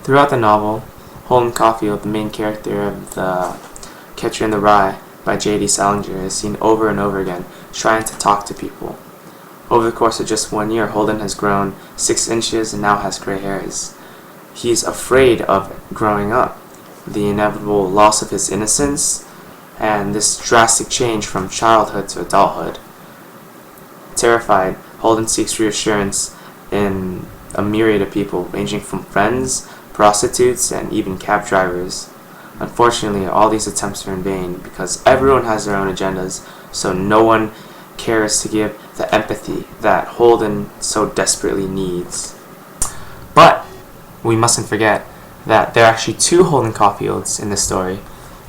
Throughout the novel, Holden Caulfield, the main character of The Catcher in the Rye by J.D. Salinger, is seen over and over again trying to talk to people. Over the course of just 1 year, Holden has grown 6 inches and now has gray hairs. He's afraid of growing up, the inevitable loss of his innocence, and this drastic change from childhood to adulthood. Terrified, Holden seeks reassurance in a myriad of people, ranging from friends, prostitutes, and even cab drivers. Unfortunately, all these attempts are in vain because everyone has their own agendas, so no one cares to give the empathy that Holden so desperately needs. But we mustn't forget that there are actually 2 Holden Caulfields in this story,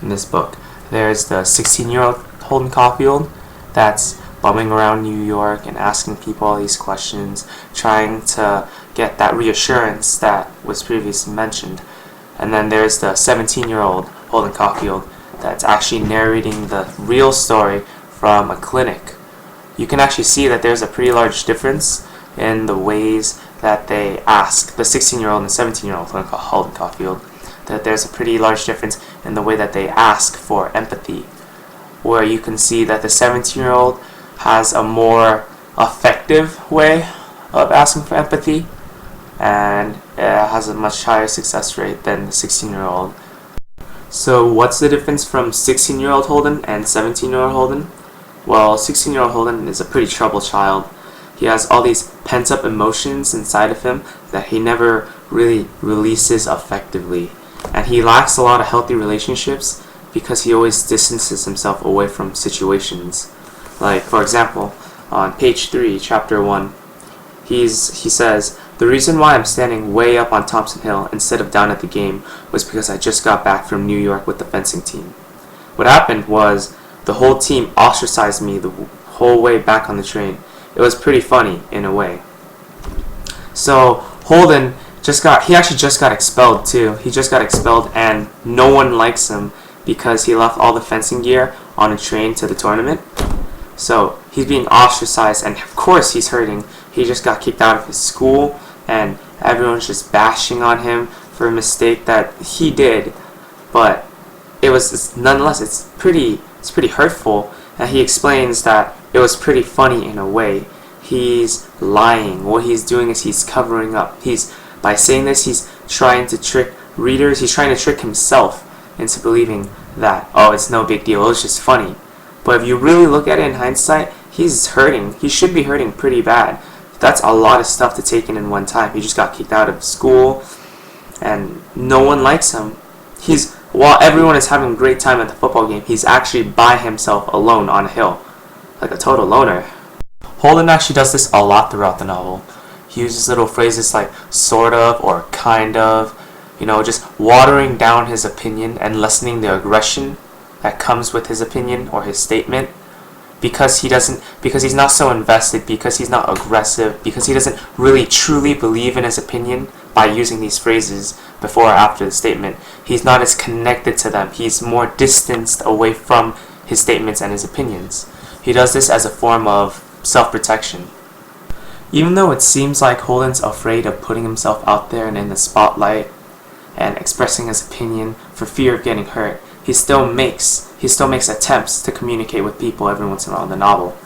in this book. There's the 16-year-old Holden Caulfield that's bumming around New York and asking people all these questions, trying to get that reassurance that was previously mentioned. And then there's the 17-year-old Holden Caulfield that's actually narrating the real story from a clinic. You can actually see that there's a pretty large difference in the ways that they ask, the 16-year-old and the 17-year-old Holden Caulfield, that there's a pretty large difference in the way that they ask for empathy, where you can see that the 17-year-old has a more effective way of asking for empathy and has a much higher success rate than the 16-year-old. So what's the difference from 16-year-old Holden and 17-year-old Holden? Well, 16-year-old Holden is a pretty troubled child. He has all these pent-up emotions inside of him that he never really releases effectively. And he lacks a lot of healthy relationships because he always distances himself away from situations. Like, for example, on page 3, chapter 1, he says, "The reason why I'm standing way up on Thompson Hill instead of down at the game was because I just got back from New York with the fencing team. What happened was the whole team ostracized me the whole way back on the train. It was pretty funny, in a way." So, Holden he actually just got expelled too. He just got expelled and no one likes him because he left all the fencing gear on a train to the tournament. So, he's being ostracized and of course he's hurting. He just got kicked out of his school and everyone's just bashing on him for a mistake that he did. But nonetheless, it's pretty hurtful, and he explains that it was pretty funny in a way. He's lying. What he's doing is he's covering up. By saying this, he's trying to trick readers. He's trying to trick himself into believing that, oh, it's no big deal, it's just funny. But if you really look at it in hindsight, he's hurting. He should be hurting pretty bad. That's a lot of stuff to take in one time. He just got kicked out of school, and no one likes him. While everyone is having a great time at the football game, he's actually by himself alone on a hill, like a total loner. Holden actually does this a lot throughout the novel. He uses little phrases like sort of or kind of, just watering down his opinion and lessening the aggression that comes with his opinion or his statement, because he's not so invested, because he's not aggressive, because he doesn't really truly believe in his opinion. By using these phrases before or after the statement, he's not as connected to them. He's more distanced away from his statements and his opinions. He does this as a form of self-protection. Even though it seems like Holden's afraid of putting himself out there and in the spotlight and expressing his opinion for fear of getting hurt, he still makes attempts to communicate with people every once in a while in the novel.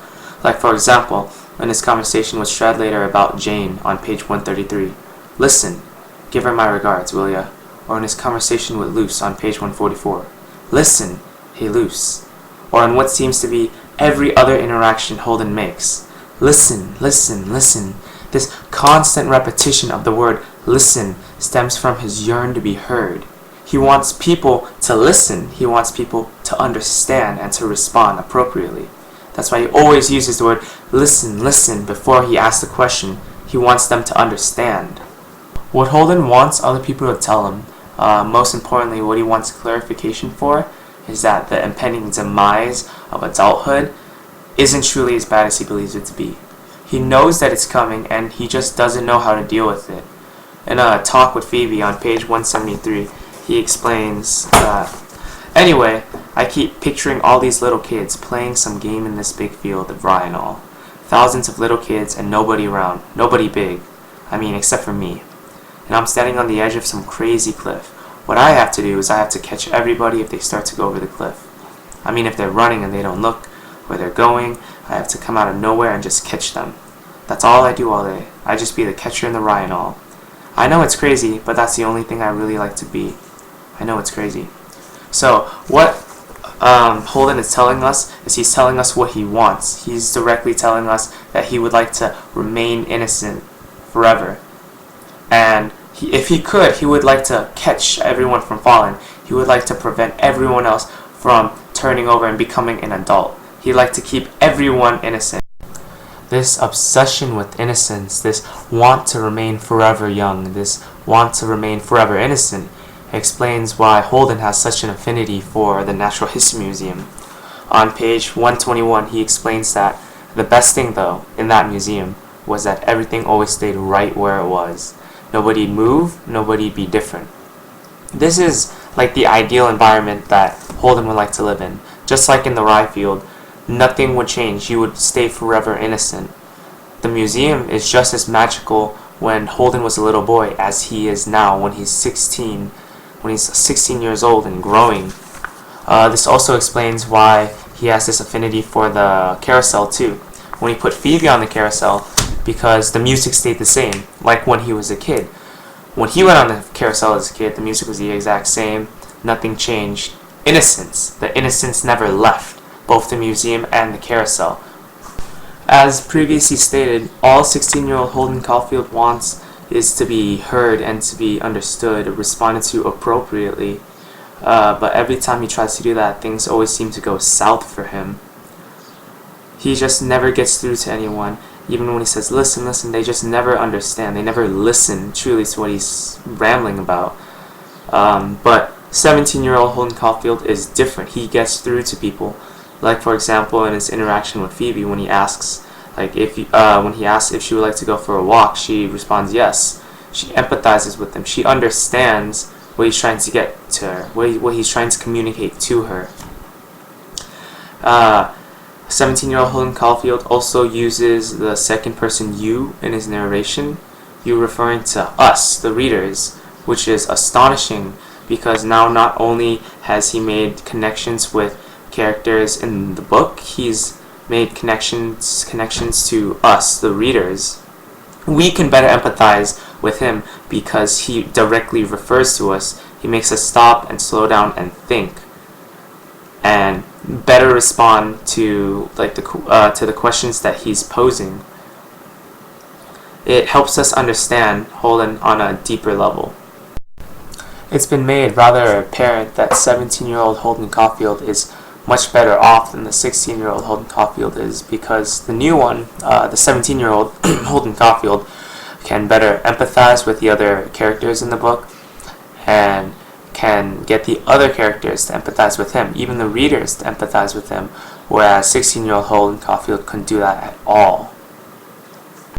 Like, for example, in his conversation with Stradlater about Jane on page 133. "Listen, give her my regards, will ya?" Or in his conversation with Luce on page 144. "Listen, hey Luce." Or in what seems to be every other interaction Holden makes. Listen, listen, listen. This constant repetition of the word listen stems from his yearn to be heard. He wants people to listen. He wants people to understand and to respond appropriately. That's why he always uses the word listen, listen before he asks the question. He wants them to understand. What Holden wants other people to tell him, most importantly what he wants clarification for, is that the impending demise of adulthood isn't truly as bad as he believes it to be. He knows that it's coming and he just doesn't know how to deal with it. In a talk with Phoebe on page 173, he explains that, "Anyway, I keep picturing all these little kids playing some game in this big field of rye and all. Thousands of little kids and nobody around, nobody big. I mean, except for me. and I'm standing on the edge of some crazy cliff. What I have to do is I have to catch everybody if they start to go over the cliff. I mean, if they're running and they don't look where they're going, I have to come out of nowhere and just catch them. That's all I do all day. I just be the catcher in the rye and all. I know it's crazy, but that's the only thing I really like to be. I know it's crazy. So, what Holden is telling us is he's telling us what he wants. He's directly telling us that he would like to remain innocent forever. And if he could, he would like to catch everyone from falling. He would like to prevent everyone else from turning over and becoming an adult. He'd like to keep everyone innocent. This obsession with innocence, this want to remain forever young, this want to remain forever innocent, explains why Holden has such an affinity for the Natural History Museum. On page 121, he explains that the best thing, though, in that museum was that everything always stayed right where it was. Nobody'd move, nobody'd be different. This is like the ideal environment that Holden would like to live in. Just like in the rye field, nothing would change. You would stay forever innocent. The museum is just as magical when Holden was a little boy as he is now when he's 16 years old and growing. This also explains why he has this affinity for the carousel too. When he put Phoebe on the carousel, because the music stayed the same, like when he was a kid. When he went on the carousel as a kid, the music was the exact same. Nothing changed. Innocence. The innocence never left, both the museum and the carousel. As previously stated, all 16-year-old Holden Caulfield wants is to be heard and to be understood, responded to appropriately. But every time he tries to do that, things always seem to go south for him. He just never gets through to anyone. Even when he says, listen, listen, they just never understand. They never listen truly to what he's rambling about. But 17-year-old Holden Caulfield is different. He gets through to people. Like, for example, in his interaction with Phoebe, when he asks, when he asks if she would like to go for a walk, she responds yes. She empathizes with him. She understands what he's trying to get to her, what he's trying to communicate to her. 17-year-old Holden Caulfield also uses the second person you in his narration, you referring to us, the readers, which is astonishing because now not only has he made connections with characters in the book, he's made connections to us, the readers. We can better empathize with him because he directly refers to us. He makes us stop and slow down and think, and better respond to the questions that he's posing. It helps us understand Holden on a deeper level. It's been made rather apparent that 17-year-old Holden Caulfield is much better off than the 16-year-old Holden Caulfield is, because the new one, the 17-year-old Holden Caulfield, can better empathize with the other characters in the book and can get the other characters to empathize with him, even the readers to empathize with him, whereas 16-year-old Holden Caulfield couldn't do that at all.